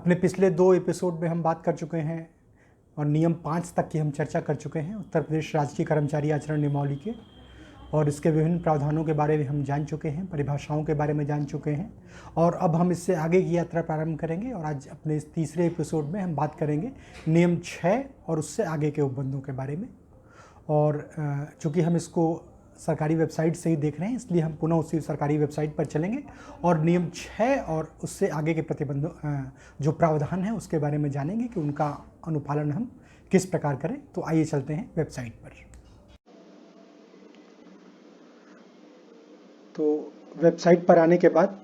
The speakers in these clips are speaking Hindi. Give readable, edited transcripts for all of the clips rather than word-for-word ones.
अपने पिछले 2 एपिसोड में हम बात कर चुके हैं और नियम 5 तक की हम चर्चा कर चुके हैं उत्तर प्रदेश राजकीय कर्मचारी आचरण नियमावली के, और इसके विभिन्न प्रावधानों के बारे में हम जान चुके हैं, परिभाषाओं के बारे में जान चुके हैं और अब हम इससे आगे की यात्रा प्रारंभ करेंगे। और आज अपने इस तीसरे एपिसोड में हम बात करेंगे नियम 6 और उससे आगे के उपबंधों के बारे में। और चूँकि हम इसको सरकारी वेबसाइट से ही देख रहे हैं, इसलिए हम पुनः उसी सरकारी वेबसाइट पर चलेंगे और नियम 6 और उससे आगे के प्रतिबंधों जो प्रावधान है उसके बारे में जानेंगे कि उनका अनुपालन हम किस प्रकार करें। तो आइए चलते हैं वेबसाइट पर। तो वेबसाइट पर आने के बाद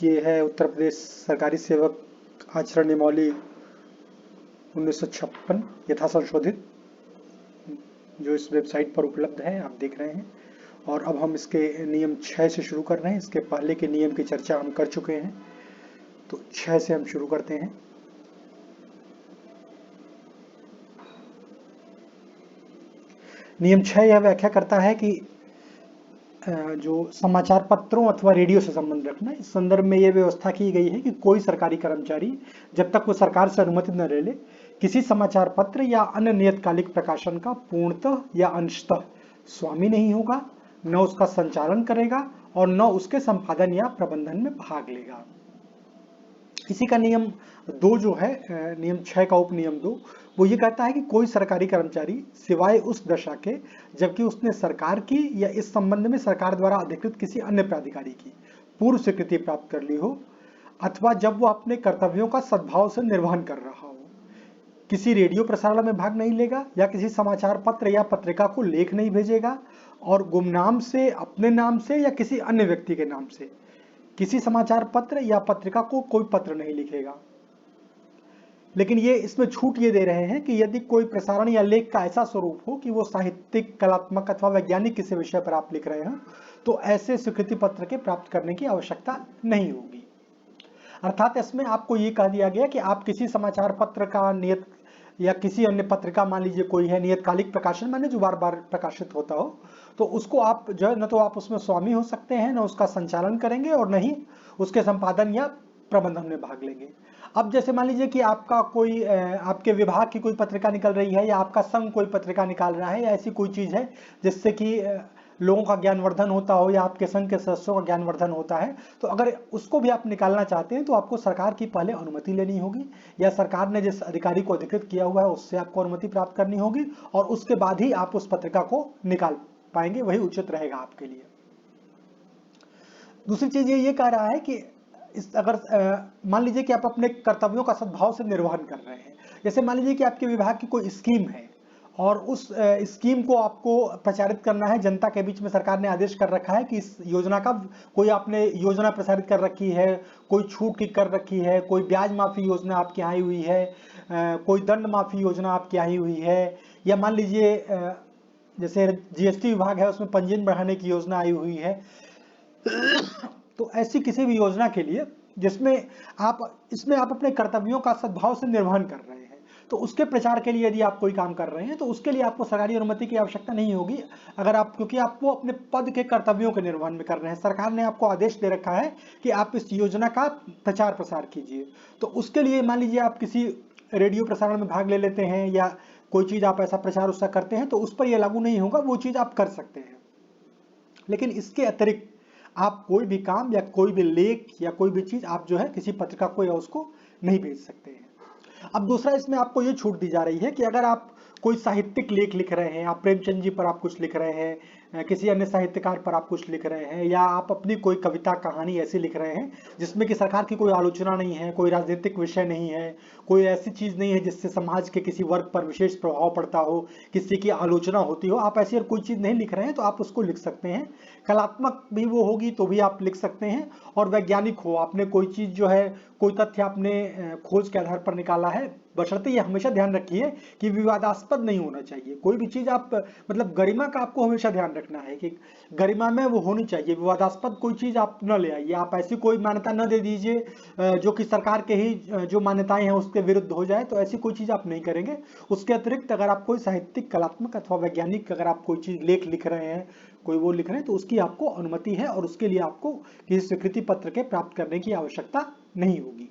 ये है उत्तर प्रदेश सरकारी सेवक आचरण नियमावली 1956 यथा संशोधित, जो इस वेबसाइट पर उपलब्ध है, आप देख रहे हैं। और अब हम इसके नियम 6 से शुरू कर रहे हैं। इसके पहले के नियम की चर्चा हम कर चुके हैं, तो 6 से हम शुरू करते हैं। नियम 6 यह व्याख्या करता है कि जो समाचार पत्रों अथवा रेडियो से संबंध रखना, इस संदर्भ में यह व्यवस्था की गई है कि कोई सरकारी कर्मचारी जब तक वो सरकार से अनुमति न ले किसी समाचार पत्र या अन्य नियतकालिक प्रकाशन का पूर्णतः या अंशतः स्वामी नहीं होगा, न उसका संचालन करेगा और न उसके संपादन या प्रबंधन में भाग लेगा। इसी का नियम 2 जो है, नियम 6 का उप नियम 2, वो ये कहता है कि कोई सरकारी कर्मचारी सिवाय उस दशा के जबकि उसने सरकार की या इस संबंध में सरकार द्वारा अधिकृत किसी अन्य प्राधिकारी की पूर्व स्वीकृति प्राप्त कर ली हो, अथवा जब वो अपने कर्तव्यों का सद्भाव से निर्वहन कर रहा हो, किसी रेडियो प्रसारण में भाग नहीं लेगा या किसी समाचार पत्र या पत्रिका को लेख नहीं भेजेगा, और गुमनाम से, अपने नाम से या किसी अन्य व्यक्ति के नाम से किसी समाचार पत्र या पत्रिका को कोई पत्र नहीं लिखेगा। लेकिन ये इसमें छूट ये दे रहे हैं कि यदि कोई प्रसारण या लेख का ऐसा स्वरूप हो कि वो साहित्यिक, कलात्मक अथवा वैज्ञानिक किसी विषय पर आप लिख रहे हो, तो ऐसे स्वीकृति पत्र के प्राप्त करने की आवश्यकता नहीं होगी। अर्थात इसमें आपको ये कह दिया गया कि आप किसी समाचार पत्र का नियत या किसी अन्य पत्रिका, मान लीजिए कोई है नियतकालिक प्रकाशन, माने जो बार बार प्रकाशित होता हो, तो उसको आप जो है न तो आप उसमें स्वामी हो सकते हैं, न उसका संचालन करेंगे और न ही उसके संपादन या प्रबंधन में भाग लेंगे। अब जैसे मान लीजिए कि आपका कोई आपके विभाग की कोई पत्रिका निकल रही है या आपका संघ कोई पत्रिका निकाल रहा है या ऐसी कोई चीज है जिससे कि लोगों का ज्ञानवर्धन होता हो या आपके संघ के सदस्यों का ज्ञानवर्धन होता है, तो अगर उसको भी आप निकालना चाहते हैं तो आपको सरकार की पहले अनुमति लेनी होगी या सरकार ने जिस अधिकारी को अधिकृत किया हुआ है उससे आपको अनुमति प्राप्त करनी होगी और उसके बाद ही आप उस पत्रिका को निकाल पाएंगे, वही उचित रहेगा आपके लिए। दूसरी चीज ये कह रहा है कि अगर मान लीजिए कि आप अपने कर्तव्यों का सद्भाव से निर्वहन कर रहे हैं, जैसे मान लीजिए कि आपके विभाग की कोई स्कीम है और उस स्कीम को आपको प्रचारित करना है जनता के बीच में, सरकार ने आदेश कर रखा है कि इस योजना का कोई आपने योजना प्रसारित कर रखी है, कोई छूट की कर रखी है, कोई ब्याज माफी योजना आपकी आई हुई है, कोई दंड माफी योजना आपकी आई हुई है, या मान लीजिए जैसे जीएसटी विभाग है उसमें पंजीयन बढ़ाने की योजना आई हुई है। तो ऐसी किसी भी योजना के लिए जिसमें इसमें आप अपने कर्तव्यों का सद्भाव से निर्वहन कर रहे हैं, तो उसके प्रचार के लिए यदि आप कोई काम कर रहे हैं तो उसके लिए आपको सरकारी अनुमति की आवश्यकता नहीं होगी, अगर आप, क्योंकि आप वो अपने पद के कर्तव्यों के निर्वहन में कर रहे हैं। सरकार ने आपको आदेश दे रखा है कि आप इस योजना का प्रचार प्रसार कीजिए, तो उसके लिए मान लीजिए आप किसी रेडियो प्रसारण में भाग ले लेते हैं या कोई चीज आप ऐसा प्रचार उसका करते हैं, तो उस पर यह लागू नहीं होगा, वो चीज आप कर सकते हैं। लेकिन इसके अतिरिक्त आप कोई भी काम या कोई भी लेख या कोई भी चीज आप जो है किसी पत्रिका को या उसको नहीं भेज सकते हैं। अब दूसरा, इसमें आपको ये छूट दी जा रही है कि अगर आप कोई साहित्यिक लेख लिख रहे हैं, आप प्रेमचंद जी पर आप कुछ लिख रहे हैं, किसी अन्य साहित्यकार पर आप कुछ लिख रहे हैं, या आप अपनी कोई कविता कहानी ऐसी लिख रहे हैं जिसमें कि सरकार की कोई आलोचना नहीं है, कोई राजनीतिक विषय नहीं है, कोई ऐसी चीज नहीं है जिससे समाज के किसी वर्ग पर विशेष प्रभाव पड़ता हो, किसी की आलोचना होती हो, आप ऐसी कोई चीज नहीं लिख रहे हैं तो आप उसको लिख सकते हैं। कलात्मक भी वो होगी तो भी आप लिख सकते हैं, और वैज्ञानिक हो, आपने कोई चीज जो है, कोई तथ्य आपने खोज के आधार पर निकाला है, बशर्ते ये हमेशा ध्यान रखिए कि विवादास्पद नहीं होना चाहिए। कोई भी चीज आप, मतलब गरिमा का आपको हमेशा ध्यान रखना है कि गरिमा में वो होनी चाहिए, विवादास्पद कोई चीज आप न ले आइए, आप ऐसी कोई मान्यता न दे दीजिए जो कि सरकार के ही जो मान्यताएं हैं उसके विरुद्ध हो जाए, तो ऐसी कोई चीज आप नहीं करेंगे। उसके अतिरिक्त अगर आप कोई साहित्यिक, कलात्मक अथवा वैज्ञानिक अगर आप कोई चीज लेख लिख रहे हैं, कोई वो लिख रहे हैं, तो उसकी आपको अनुमति है और उसके लिए आपको किसी स्वीकृति पत्र के प्राप्त करने की आवश्यकता नहीं होगी।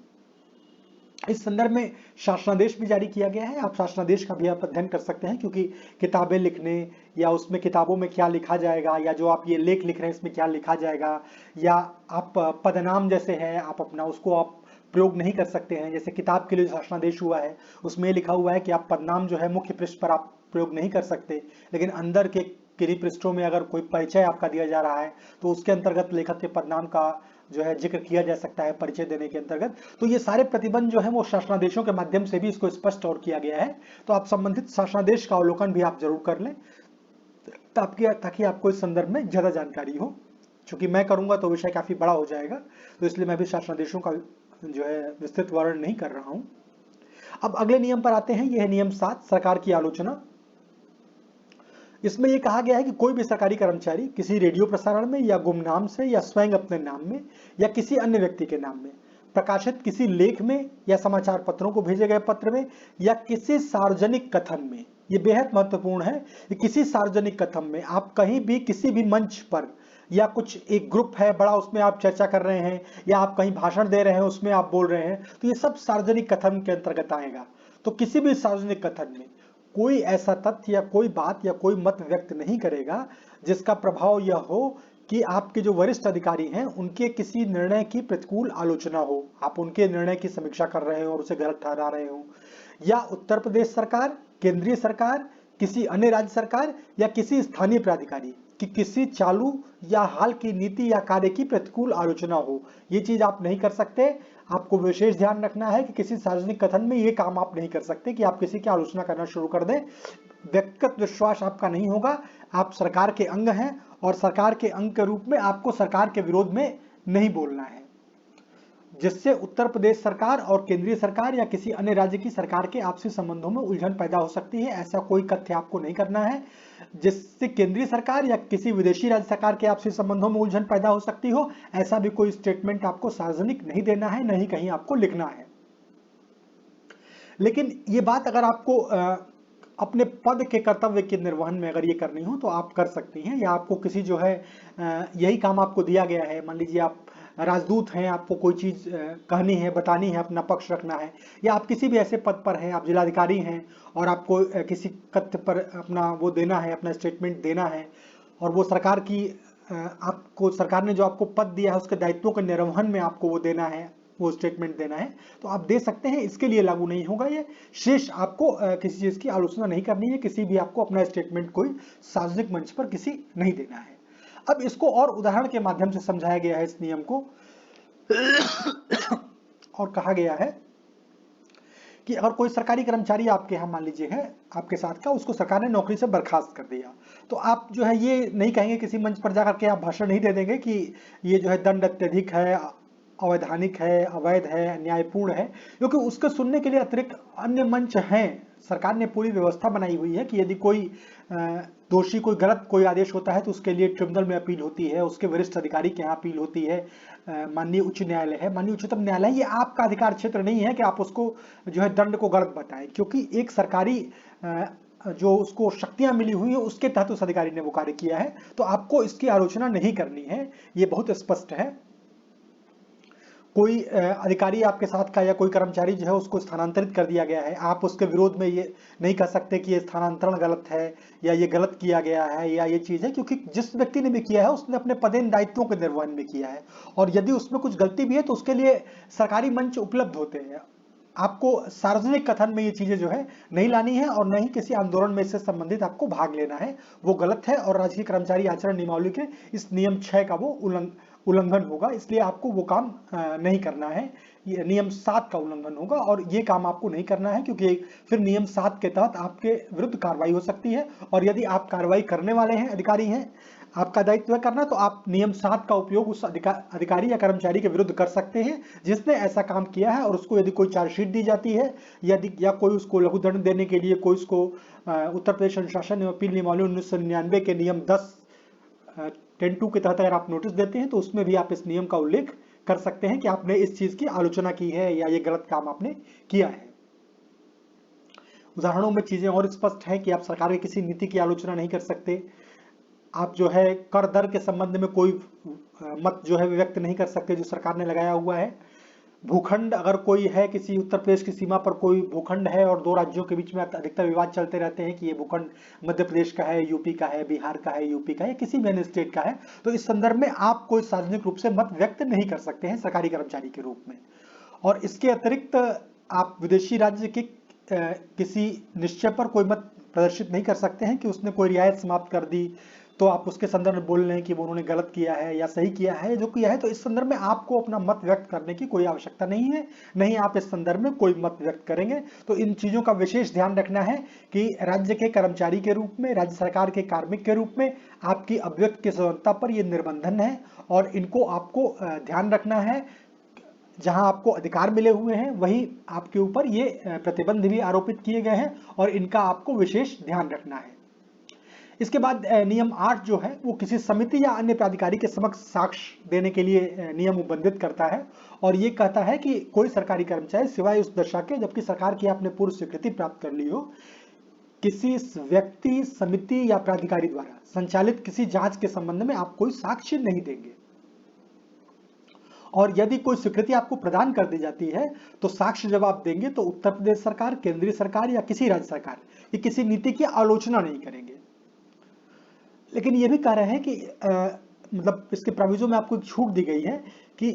इस संदर्भ में शासनादेश भी जारी किया गया है। आप शासनादेश का भी आप अध्ययन कर सकते हैं, क्योंकि किताबें लिखने या उसमें किताबों में क्या लिखा जाएगा, या जो आप ये लेख लिख रहे हैं इसमें क्या लिखा जाएगा, या आप पदनाम जैसे है आप अपना उसको आप प्रयोग नहीं कर सकते हैं। जैसे किताब के लिए जो शासनादेश हुआ है उसमें लिखा हुआ है कि आप पदनाम जो है मुख्य पृष्ठ पर आप प्रयोग नहीं कर सकते, लेकिन अंदर के किन्हीं पृष्ठों में अगर कोई परिचय आपका दिया जा रहा है तो उसके अंतर्गत लेखक के पदनाम का जो है जिक्र किया जा सकता है परिचय देने के अंतर्गत। तो ये सारे प्रतिबंध जो है वो शासनादेशों के माध्यम से भी इसको स्पष्ट और किया गया है। तो आप संबंधित शासनादेश का अवलोकन भी आप जरूर कर लें, ताकि आपको इस संदर्भ में ज्यादा जानकारी हो। चूंकि मैं करूंगा तो विषय काफी बड़ा हो जाएगा, तो इसलिए मैं भी शासनादेशों का जो है विस्तृत वर्णन नहीं कर रहा हूं। अब अगले नियम पर आते हैं। यह है नियम 7, सरकार की आलोचना। इसमें यह कहा गया है कि कोई भी सरकारी कर्मचारी किसी रेडियो प्रसारण में या गुमनाम से या स्वयं अपने नाम में या किसी अन्य व्यक्ति के नाम में प्रकाशित किसी लेख में या समाचार पत्रों को भेजे गए पत्र में या किसी सार्वजनिक कथन में, यह बेहद महत्वपूर्ण है कि किसी सार्वजनिक कथन में आप कहीं भी किसी भी मंच पर, या कुछ एक ग्रुप है बड़ा उसमें आप चर्चा कर रहे हैं, या आप कहीं भाषण दे रहे हैं उसमें आप बोल रहे हैं, तो ये सब सार्वजनिक कथन के अंतर्गत आएगा। तो किसी भी सार्वजनिक कथन में कोई ऐसा तथ्य या कोई बात या कोई मत व्यक्त नहीं करेगा जिसका प्रभाव यह हो कि आपके जो वरिष्ठ अधिकारी हैं उनके किसी निर्णय की प्रतिकूल आलोचना हो, आप उनके निर्णय की समीक्षा कर रहे हो और उसे गलत ठहरा रहे हो, या उत्तर प्रदेश सरकार, केंद्रीय सरकार, किसी अन्य राज्य सरकार या किसी स्थानीय प्राधिकारी कि किसी चालू या हाल की नीति या कार्य की प्रतिकूल आलोचना हो। ये चीज आप नहीं कर सकते। आपको विशेष ध्यान रखना है कि किसी सार्वजनिक कथन में ये काम आप नहीं कर सकते कि आप किसी की आलोचना करना शुरू कर दें। व्यक्तिगत विश्वास आपका नहीं होगा। आप सरकार के अंग हैं और सरकार के अंग के रूप में आपको सरकार के विरोध में नहीं बोलना है, जिससे उत्तर प्रदेश सरकार और केंद्रीय सरकार या किसी अन्य राज्य की सरकार के आपसी संबंधों में उलझन पैदा हो सकती है। ऐसा कोई कथ्य आपको नहीं करना है जिससे केंद्रीय सरकार या किसी विदेशी राज्य सरकार के आपसी संबंधों में उलझन पैदा हो सकती हो। ऐसा भी कोई स्टेटमेंट आपको सार्वजनिक नहीं देना है, नहीं कहीं आपको लिखना है। लेकिन ये बात अगर आपको अपने पद के कर्तव्य के निर्वहन में अगर ये करनी हो तो आप कर सकती हैं, या आपको किसी जो है यही काम आपको दिया गया है, मान लीजिए आप राजदूत हैं, आपको कोई चीज कहनी है, बतानी है, अपना पक्ष रखना है, या आप किसी भी ऐसे पद पर हैं, आप जिलाधिकारी हैं और आपको किसी कथ्य पर अपना वो देना है, अपना स्टेटमेंट देना है, और वो सरकार की आपको सरकार ने जो आपको पद दिया है उसके दायित्वों के निर्वहन में आपको वो देना है, वो स्टेटमेंट देना है, तो आप दे सकते हैं। इसके लिए लागू नहीं होगा ये। शेष आपको किसी चीज की आलोचना नहीं करनी है, किसी भी आपको अपना स्टेटमेंट कोई सार्वजनिक मंच पर किसी नहीं देना है। अब इसको और उदाहरण के माध्यम से समझाया गया है इस नियम को और कहा गया है कि अगर कोई सरकारी कर्मचारी आपके यहाँ मान लीजिए है आपके साथ का, उसको सरकार ने नौकरी से बर्खास्त कर दिया, तो आप जो है ये नहीं कहेंगे किसी मंच पर जाकर के आप भाषण नहीं दे देंगे कि ये जो है दंड अत्यधिक है, अवैधानिक है, अवैध है, अन्यायपूर्ण है, क्योंकि उसके सुनने के लिए अतिरिक्त अन्य मंच हैं। सरकार ने पूरी व्यवस्था बनाई हुई है कि यदि कोई दोषी कोई गलत कोई आदेश होता है तो उसके लिए ट्रिब्यूनल में अपील होती है, उसके वरिष्ठ अधिकारी के यहाँ अपील होती है, माननीय उच्च न्यायालय है, माननीय उच्चतम न्यायालय। ये आपका अधिकार क्षेत्र नहीं है कि आप उसको जो है दंड को गलत बताएं, क्योंकि एक सरकारी जो उसको शक्तियां मिली हुई है उसके तहत उस अधिकारी ने वो कार्य किया है, तो आपको इसकी आलोचना नहीं करनी है। ये बहुत स्पष्ट है। कोई अधिकारी आपके साथ का या कोई कर्मचारी जो है उसको स्थानांतरित कर दिया गया है, आप उसके विरोध में ये नहीं कह सकते कि ये स्थानांतरण गलत है या ये गलत किया गया है या ये चीज है, क्योंकि जिस व्यक्ति ने भी किया है उसने अपने पदेन दायित्वों के निर्वहन में किया है, और यदि उसमें कुछ गलती भी है तो उसके लिए सरकारी मंच उपलब्ध होते हैं। आपको सार्वजनिक कथन में ये चीजें जो है नहीं लानी है और न ही किसी आंदोलन में इससे संबंधित आपको भाग लेना है, वो गलत है और राजकीय कर्मचारी आचरण नियमावली के इस नियम 6 का वो उल्लंघन होगा, इसलिए आपको वो काम नहीं करना है। ये नियम 7 का उल्लंघन होगा और ये काम आपको नहीं करना है, क्योंकि फिर नियम 7 के तहत आपके विरुद्ध कार्रवाई हो सकती है, और यदि आप कार्रवाई करने वाले हैं, अधिकारी हैं, आपका दायित्व है करना, तो आप नियम 7 का उपयोग उस अधिकारी या कर्मचारी के विरुद्ध कर सकते हैं जिसने ऐसा काम किया है, और उसको यदि कोई चार्जशीट दी जाती है यदि या कोई उसको लघुदंड देने के लिए कोई उसको उत्तर प्रदेश अनुशासन एवं अपील नियमावली 1999 के नियम 10(2) के तहत अगर आप नोटिस देते हैं तो उसमें भी आप इस नियम का उल्लेख कर सकते हैं कि आपने इस चीज की आलोचना की है या ये गलत काम आपने किया है। उदाहरणों में चीजें और स्पष्ट है कि आप सरकार की किसी नीति की आलोचना नहीं कर सकते, आप जो है कर दर के संबंध में कोई मत जो है व्यक्त नहीं कर सकते जो सरकार ने लगाया हुआ है, भूखंड अगर कोई है, किसी उत्तर प्रदेश की सीमा पर कोई भूखंड है और दो राज्यों के बीच में अधिकतर विवाद चलते रहते हैं कि ये भूखंड मध्य प्रदेश का है, यूपी का है, बिहार का है, यूपी का है, किसी भी अन्य स्टेट का है, तो इस संदर्भ में आप कोई सार्वजनिक रूप से मत व्यक्त नहीं कर सकते हैं सरकारी कर्मचारी के रूप में। और इसके अतिरिक्त आप विदेशी राज्य के किसी निश्चय पर कोई मत प्रदर्शित नहीं कर सकते हैं कि उसने कोई रियायत समाप्त कर दी तो आप उसके संदर्भ में बोल रहे हैं कि वो उन्होंने गलत किया है या सही किया है, जो किया है, तो इस संदर्भ में आपको अपना मत व्यक्त करने की कोई आवश्यकता नहीं है, नहीं आप इस संदर्भ में कोई मत व्यक्त करेंगे। तो इन चीजों का विशेष ध्यान रखना है कि राज्य के कर्मचारी के रूप में, राज्य सरकार के कार्मिक के रूप में आपकी अभिव्यक्ति की स्वतंत्रता पर यह निर्बंधन है और इनको आपको ध्यान रखना है। जहां आपको अधिकार मिले हुए हैं वहीं आपके ऊपर ये प्रतिबंध भी आरोपित किए गए हैं और इनका आपको विशेष ध्यान रखना है। इसके बाद नियम 8 जो है वो किसी समिति या अन्य प्राधिकारी के समक्ष साक्ष्य देने के लिए नियम उल्लंघित करता है और ये कहता है कि कोई सरकारी कर्मचारी सिवाय उस दशा के जबकि सरकार की आपने पूर्व स्वीकृति प्राप्त कर ली हो, किसी व्यक्ति, समिति या प्राधिकारी द्वारा संचालित किसी जांच के संबंध में आप कोई साक्ष्य नहीं देंगे। और यदि कोई स्वीकृति आपको प्रदान कर दी जाती है तो साक्ष्य जब आप देंगे तो उत्तर प्रदेश सरकार, केंद्रीय सरकार या किसी राज्य सरकार ये किसी नीति की आलोचना नहीं करेंगे। लेकिन ये भी कह रहे हैं कि मतलब इसके प्रोविजो में आपको एक छूट दी गई है कि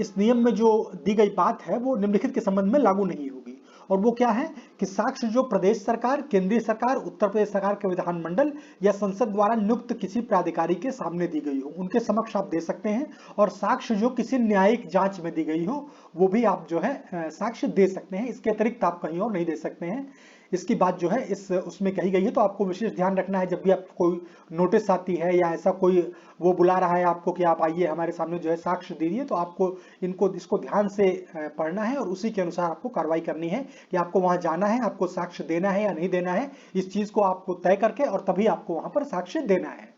इस नियम में जो दी गई बात है वो निम्नलिखित के संबंध में लागू नहीं होगी। और वो क्या है कि साक्ष्य जो प्रदेश सरकार, केंद्रीय सरकार, उत्तर प्रदेश सरकार के विधानमंडल या संसद द्वारा नियुक्त किसी प्राधिकारी के सामने दी गई हो उनके समक्ष आप दे सकते हैं। और साक्ष्य जो किसी न्यायिक जांच में दी गई हो वो भी आप जो है साक्ष्य दे सकते हैं। इसके अतिरिक्त आप कहीं और नहीं दे सकते हैं। इसकी बात जो है इस उसमें कही गई है। तो आपको विशेष ध्यान रखना है जब भी आपको कोई नोटिस आती है या ऐसा कोई वो बुला रहा है आपको कि आप आइए हमारे सामने जो है साक्ष्य दीजिए, तो आपको इसको ध्यान से पढ़ना है और उसी के अनुसार आपको कार्रवाई करनी है कि आपको वहां जाना है, आपको साक्ष्य देना है या नहीं देना है। इस चीज को आपको तय करके और तभी आपको वहां पर साक्ष्य देना है।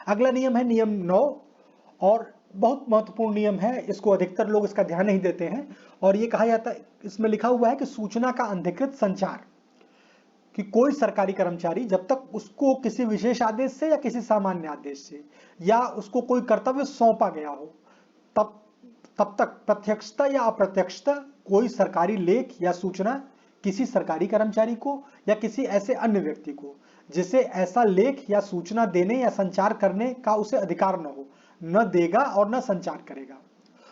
अगला नियम है नियम 9 और बहुत महत्वपूर्ण नियम है, इसको अधिकतर लोग इसका ध्यान नहीं देते हैं। और ये कहा जाता है, इसमें लिखा हुआ है कि सूचना का अनधिकृत संचार, कि कोई सरकारी कर्मचारी जब तक उसको किसी विशेष आदेश से या किसी सामान्य आदेश से या उसको कोई कर्तव्य सौंपा गया हो तब तक प्रत्यक्षता या अप्रत्यक्षता कोई सरकारी लेख या सूचना किसी सरकारी कर्मचारी को या किसी ऐसे अन्य व्यक्ति को जिसे ऐसा लेख या सूचना देने या संचार करने का उसे अधिकार न हो, न देगा और न संचार करेगा।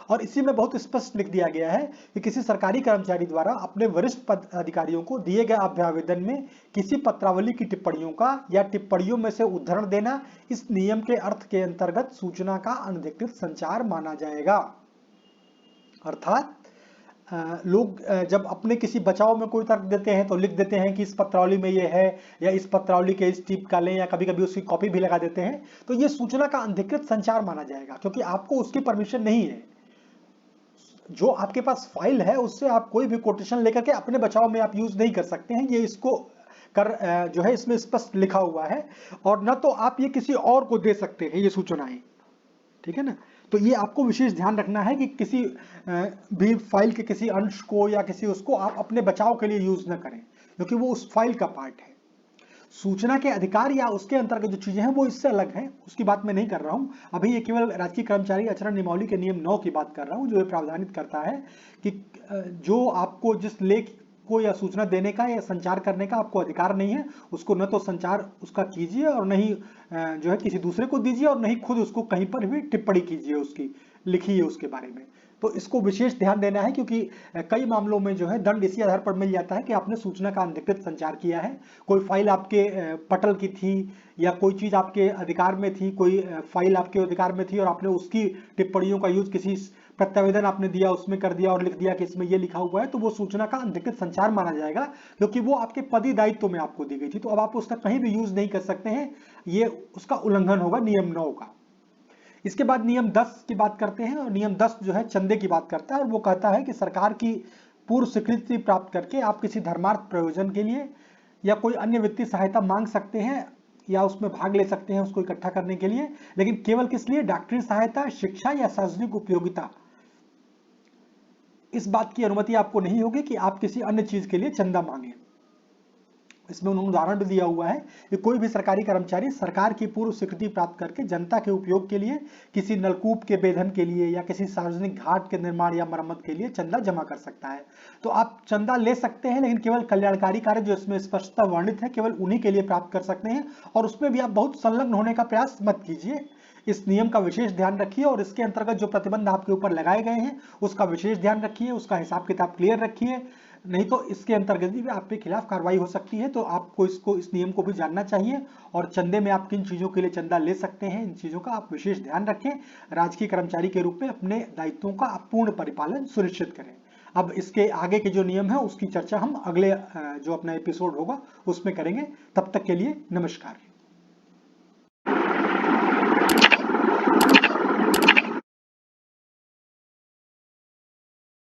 और इसी में बहुत स्पष्ट लिख दिया गया है कि किसी सरकारी कर्मचारी द्वारा अपने वरिष्ठ पद अधिकारियों को दिए गए अभ्यावेदन में किसी पत्रावली की टिप्पणियों का या टिप्पणियों में से उद्धरण देना इस नियम के अर्थ के अंतर्गत सूचना का अनधिकृत संचार माना जाएगा। अर्थात लोग जब अपने किसी बचाव में कोई तर्क देते हैं तो लिख देते हैं कि इस पत्रावली में ये है या इस पत्रावली के इस टिप का लें या कभी कभी उसकी कॉपी भी लगा देते हैं, तो ये सूचना का अनधिकृत संचार माना जाएगा क्योंकि आपको उसकी परमिशन नहीं है। जो आपके पास फाइल है उससे आप कोई भी कोटेशन लेकर के अपने बचाव में आप यूज नहीं कर सकते हैं, ये इसको जो है इसमें स्पष्ट लिखा हुआ है। और न तो आप ये किसी और को दे सकते हैं ये सूचनाएं, ठीक है ना। तो ये आपको विशेष ध्यान रखना है कि किसी भी फाइल के किसी अंश को या किसी उसको आप अपने बचाव के लिए यूज न करें क्योंकि वो उस फाइल का पार्ट है। सूचना के अधिकार या उसके अंतर्गत जो चीजें हैं वो इससे अलग हैं, उसकी बात मैं नहीं कर रहा हूं। अभी ये केवल राजकीय कर्मचारी आचरण नियमावली के नियम 9 की बात कर रहा हूं जो ये प्रावधानित करता है कि जो आपको जिस लेख को या सूचना देने का या संचार करने का आपको अधिकार नहीं है उसको न तो संचार उसका कीजिए और न ही जो है किसी दूसरे को दीजिए और न ही खुद उसको कहीं पर भी टिप्पणी कीजिए, उसकी लिखिए उसके बारे में। तो इसको विशेष ध्यान देना है क्योंकि कई मामलों में जो है दंड इसी आधार पर मिल जाता है कि आपने सूचना का अनधिकृत संचार किया है। कोई फाइल आपके पटल की थी या कोई चीज आपके अधिकार में थी, कोई फाइल आपके अधिकार में थी और आपने उसकी टिप्पणियों का यूज किसी प्रत्यावेदन आपने दिया उसमें कर दिया और लिख दिया कि इसमें ये लिखा हुआ है, तो वो सूचना का अनधिकृत संचार माना जाएगा क्योंकि वो आपके पदी दायित्व में आपको दी गई थी। तो अब आप उसका कहीं भी यूज नहीं कर सकते हैं, ये उसका उल्लंघन होगा नियम 9 का। इसके बाद नियम 10 की बात करते हैं और नियम 10 जो है चंदे की बात करता है और वो कहता है कि सरकार की पूर्व स्वीकृति प्राप्त करके आप किसी धर्मार्थ प्रयोजन के लिए या कोई अन्य वित्तीय सहायता मांग सकते हैं या उसमें भाग ले सकते हैं उसको इकट्ठा करने के लिए, लेकिन केवल किस लिए? डॉक्टरी सहायता, शिक्षा या सार्वजनिक उपयोगिता। इस बात की अनुमति आपको नहीं होगी कि आप किसी अन्य चीज के लिए चंदा मांगे। इसमें उन्होंने उदाहरण भी दिया हुआ है कि कोई भी सरकारी कर्मचारी सरकार की पूर्व स्वीकृति प्राप्त करके जनता के उपयोग के लिए किसी नलकूप के बेधन के लिए या किसी सार्वजनिक घाट के निर्माण या मरम्मत के लिए चंदा जमा कर सकता है। तो आप चंदा ले सकते हैं, लेकिन केवल कल्याणकारी कार्य जो इसमें स्पष्टता वर्णित है केवल उन्हीं के लिए प्राप्त कर सकते हैं, और उसमें भी आप बहुत संलग्न होने का प्रयास मत कीजिए। इस नियम का विशेष ध्यान रखिए और इसके अंतर्गत जो प्रतिबंध आपके ऊपर लगाए गए हैं उसका विशेष ध्यान रखिए, उसका हिसाब किताब क्लियर रखिए, नहीं तो इसके अंतर्गत भी आपके खिलाफ कार्रवाई हो सकती है। तो आपको इस नियम को भी जानना चाहिए, और चंदे में आप किन चीजों के लिए चंदा ले सकते हैं इन चीजों का आप विशेष ध्यान रखें। राजकीय कर्मचारी के रूप में अपने दायित्वों का आप पूर्ण परिपालन सुनिश्चित करें। अब इसके आगे के जो नियम है उसकी चर्चा हम अगले जो अपना एपिसोड होगा उसमें करेंगे। तब तक के लिए नमस्कार।